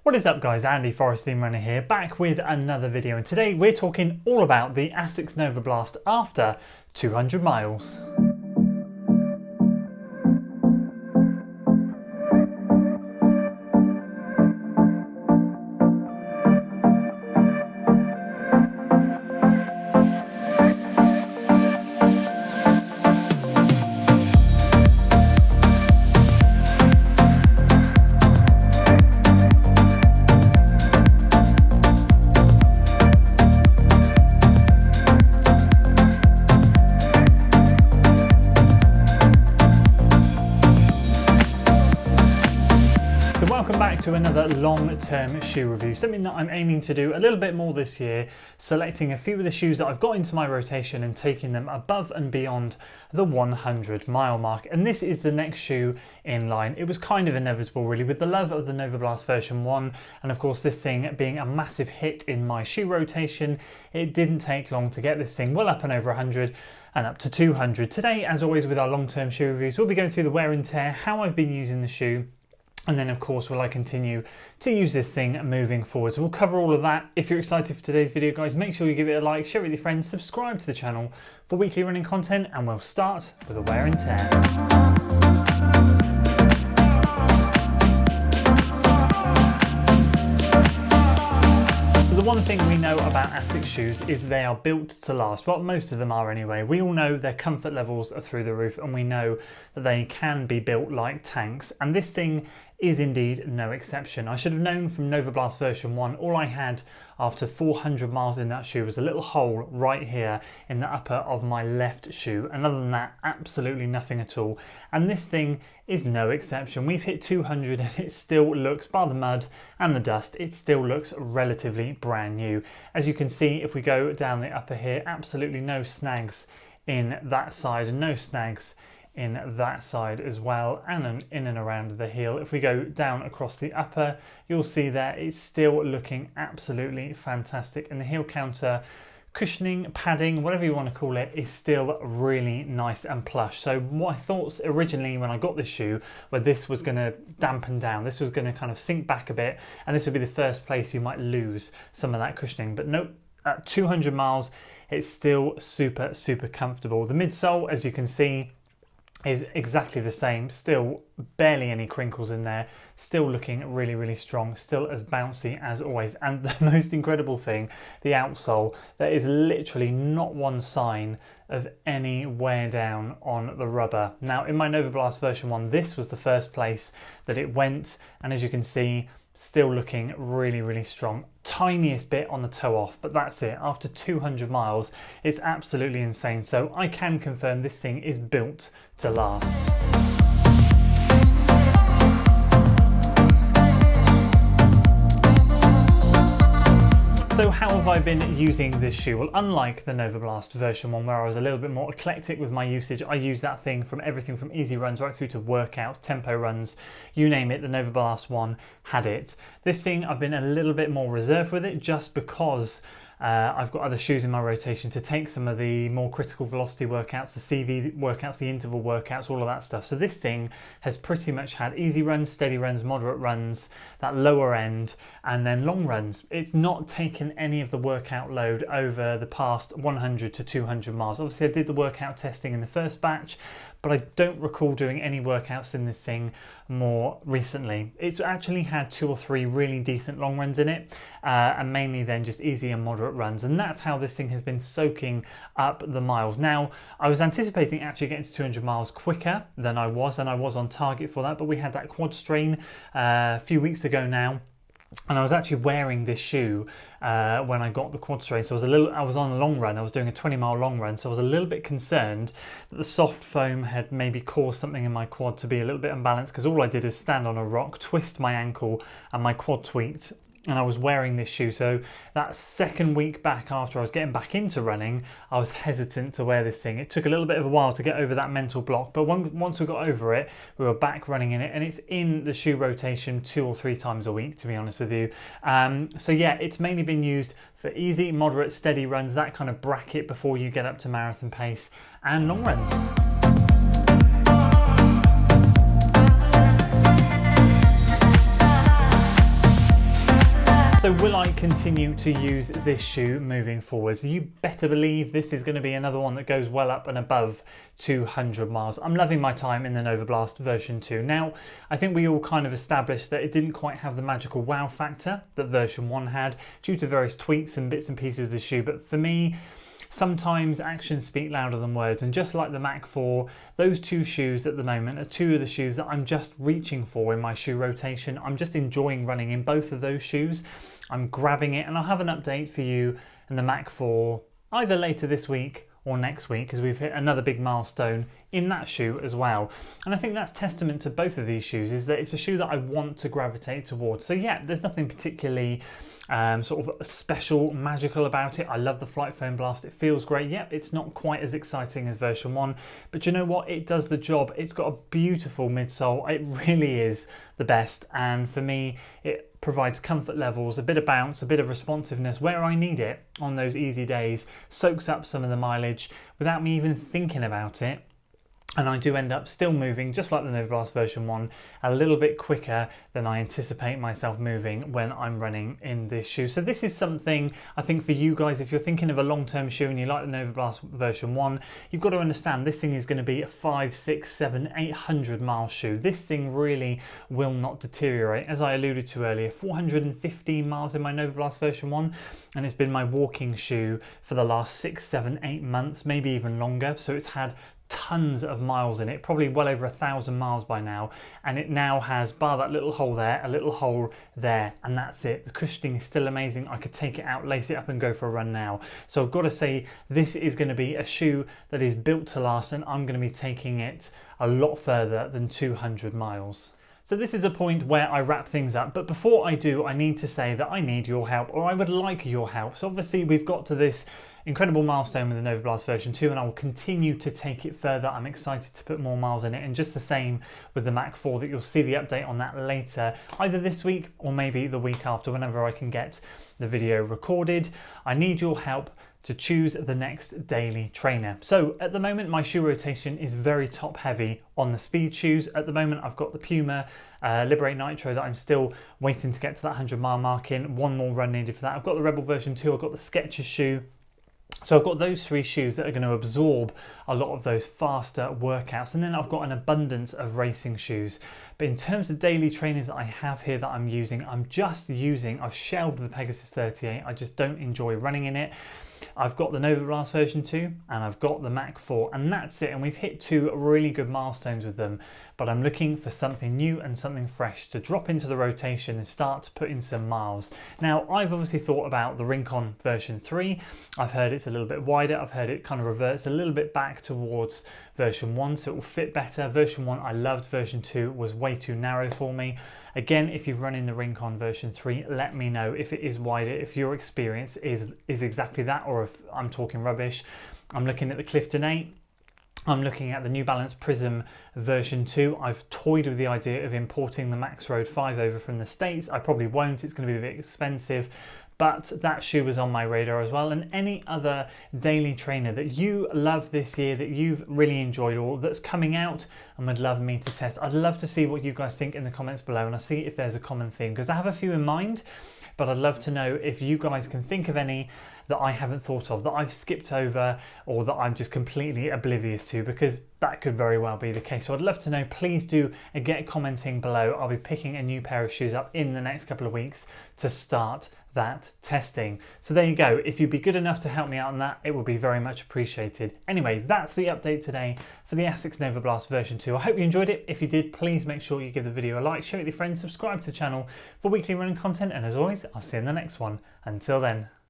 What is up guys, Andy Forest Runner here, back with another video, and today we're talking all about the Asics NOVABLAST after 200 miles. Welcome back to another long-term shoe review, something that I'm aiming to do a little bit more this year, selecting a few of the shoes that I've got into my rotation and taking them above and beyond the 100 mile mark. And this is the next shoe in line. It was kind of inevitable really, with the love of the NOVABLAST version 1, and of course this thing being a massive hit in my shoe rotation. It didn't take long to get this thing well up and over 100 and up to 200. Today, as always with our long-term shoe reviews, we'll be going through the wear and tear, how I've been using the shoe, and then of course will I continue to use this thing moving forward. So we'll cover all of that. If you're excited for today's video guys, make sure you give it a like, share it with your friends, subscribe to the channel for weekly running content, and we'll start with a wear and tear. The one thing we know about Asics shoes is they are built to last. Well, most of them are anyway. We all know their comfort levels are through the roof, and we know that they can be built like tanks, and this thing is indeed no exception. I should have known from NOVABLAST version 1, all I had after 400 miles in that shoe was a little hole right here in the upper of my left shoe, and other than that, absolutely nothing at all. And this thing is no exception. We've hit 200 and it still looks, bar the mud and the dust, it still looks relatively brand new. As you can see, if we go down the upper here, absolutely no snags in that side and no snags in that side as well, and in and around the heel. If we go down across the upper, you'll see there it's still looking absolutely fantastic, and the heel counter cushioning, padding, whatever you want to call it, is still really nice and plush. So what I thought originally when I got this shoe, where this was going to dampen down, this was going to kind of sink back a bit, and this would be the first place you might lose some of that cushioning, but nope, at 200 miles it's still super comfortable. The midsole, as you can see, is exactly the same, still barely any crinkles in there, still looking really strong, still as bouncy as always. And the most incredible thing, the outsole, there is literally not one sign of any wear down on the rubber. Now in my NOVABLAST version 1, this was the first place that it went, and as you can see, still looking really strong. Tiniest bit on the toe off, but that's it. After 200 miles, it's absolutely insane. So I can confirm this thing is built to last. So how have I been using this shoe? Well, unlike the NOVABLAST version 1, where I was a little bit more eclectic with my usage, I use that thing from everything from easy runs right through to workouts, tempo runs, you name it, the NOVABLAST 1 had it. This thing, I've been a little bit more reserved with it just because I've got other shoes in my rotation to take some of the more critical velocity workouts, the CV workouts, the interval workouts, all of that stuff. So this thing has pretty much had easy runs, steady runs, moderate runs, that lower end, and then long runs. It's not taken any of the workout load over the past 100 to 200 miles. Obviously I did the workout testing in the first batch, but I don't recall doing any workouts in this thing more recently. It's actually had 2 or 3 really decent long runs in it, and mainly then just easy and moderate runs, and that's how this thing has been soaking up the miles. Now, I was anticipating actually getting to 200 miles quicker than I was, and I was on target for that, but we had that quad strain a few weeks ago now, and I was actually wearing this shoe when I got the quad strain. So I was on a long run, I was doing a 20-mile long run, so I was a little bit concerned that the soft foam had maybe caused something in my quad to be a little bit unbalanced, because all I did is stand on a rock, twist my ankle, and my quad tweaked, and I was wearing this shoe. So that second week back, after I was getting back into running, I was hesitant to wear this thing. It took a little bit of a while to get over that mental block, but once we got over it, we were back running in it, and it's in the shoe rotation 2 or 3 times a week, to be honest with you. So yeah, it's mainly been used for easy, moderate, steady runs, that kind of bracket before you get up to marathon pace, and long runs. So will I continue to use this shoe moving forwards? You better believe this is going to be another one that goes well up and above 200 miles. I'm loving my time in the NOVABLAST version 2. Now, I think we all kind of established that it didn't quite have the magical wow factor that version 1 had due to various tweaks and bits and pieces of the shoe, but for me, sometimes actions speak louder than words, and just like the Mach 4, those two shoes at the moment are two of the shoes that I'm just reaching for in my shoe rotation. I'm just enjoying running in both of those shoes. I'm grabbing it, and I'll have an update for you in the Mach 4 either later this week or next week, because we've hit another big milestone in that shoe as well. And I think that's testament to both of these shoes, is that it's a shoe that I want to gravitate towards. So yeah, there's nothing particularly sort of special, magical about it. I love the Flight Foam Blast. It feels great. Yep, it's not quite as exciting as version 1, but you know what? It does the job. It's got a beautiful midsole. It really is the best. And for me, it provides comfort levels, a bit of bounce, a bit of responsiveness where I need it on those easy days, soaks up some of the mileage without me even thinking about it. And I do end up still moving, just like the NOVABLAST version 1, a little bit quicker than I anticipate myself moving when I'm running in this shoe. So this is something I think for you guys, if you're thinking of a long-term shoe and you like the NOVABLAST version 1, you've got to understand this thing is going to be a 500, 600, 700, 800 mile shoe. This thing really will not deteriorate. As I alluded to earlier, 415 miles in my NOVABLAST version 1, and it's been my walking shoe for the last 6, 7, 8 months, maybe even longer. So it's had tons of miles in it, probably well over 1,000 miles by now, and it now has, bar that little hole there, a little hole there, and that's it. The cushioning is still amazing. I could take it out, lace it up and go for a run now. So I've got to say, this is going to be a shoe that is built to last, and I'm going to be taking it a lot further than 200 miles. So this is a point where I wrap things up, but before I do, I need to say that I need your help, or I would like your help. So obviously we've got to this incredible milestone with the NOVABLAST version 2, and I will continue to take it further. I'm excited to put more miles in it, and just the same with the Mach 4, that you'll see the update on that later, either this week or maybe the week after, whenever I can get the video recorded. I need your help to choose the next daily trainer. So at the moment, my shoe rotation is very top heavy on the speed shoes. At the moment, I've got the Puma Liberate Nitro that I'm still waiting to get to that 100 mile mark in. One more run needed for that. I've got the Rebel version 2, I've got the Skechers shoe. So I've got those three shoes that are going to absorb a lot of those faster workouts, and then I've got an abundance of racing shoes. But in terms of daily trainers that I have here that I'm using, I've shelved the Pegasus 38. I just don't enjoy running in it. I've got the NOVABLAST version 2 and I've got the Mach 4, and that's it. And we've hit two really good milestones with them, but I'm looking for something new and something fresh to drop into the rotation and start to put in some miles. Now, I've obviously thought about the Rincon version 3. I've heard it's a little bit wider. I've heard it kind of reverts a little bit back towards version 1, so it will fit better. Version 1 I loved, version 2 was way too narrow for me. Again, if you've run in the Rincon version 3, let me know if it is wider, if your experience is exactly that, or if I'm talking rubbish. I'm looking at the Clifton 8. I'm looking at the New Balance Prism version 2. I've toyed with the idea of importing the Max Road 5 over from the States. I probably won't, it's going to be a bit expensive, but that shoe was on my radar as well. And any other daily trainer that you love this year, that you've really enjoyed, or that's coming out and would love me to test, I'd love to see what you guys think in the comments below, and I'll see if there's a common theme, because I have a few in mind, but I'd love to know if you guys can think of any that I haven't thought of, that I've skipped over, or that I'm just completely oblivious to, because that could very well be the case. So I'd love to know. Please do get commenting below. I'll be picking a new pair of shoes up in the next couple of weeks to start that testing. So there you go. If you'd be good enough to help me out on that, it would be very much appreciated. Anyway, that's the update today for the Asics NOVABLAST version 2. I hope you enjoyed it. If you did, please make sure you give the video a like, share it with your friends, subscribe to the channel for weekly running content, and as always, I'll see you in the next one. Until then.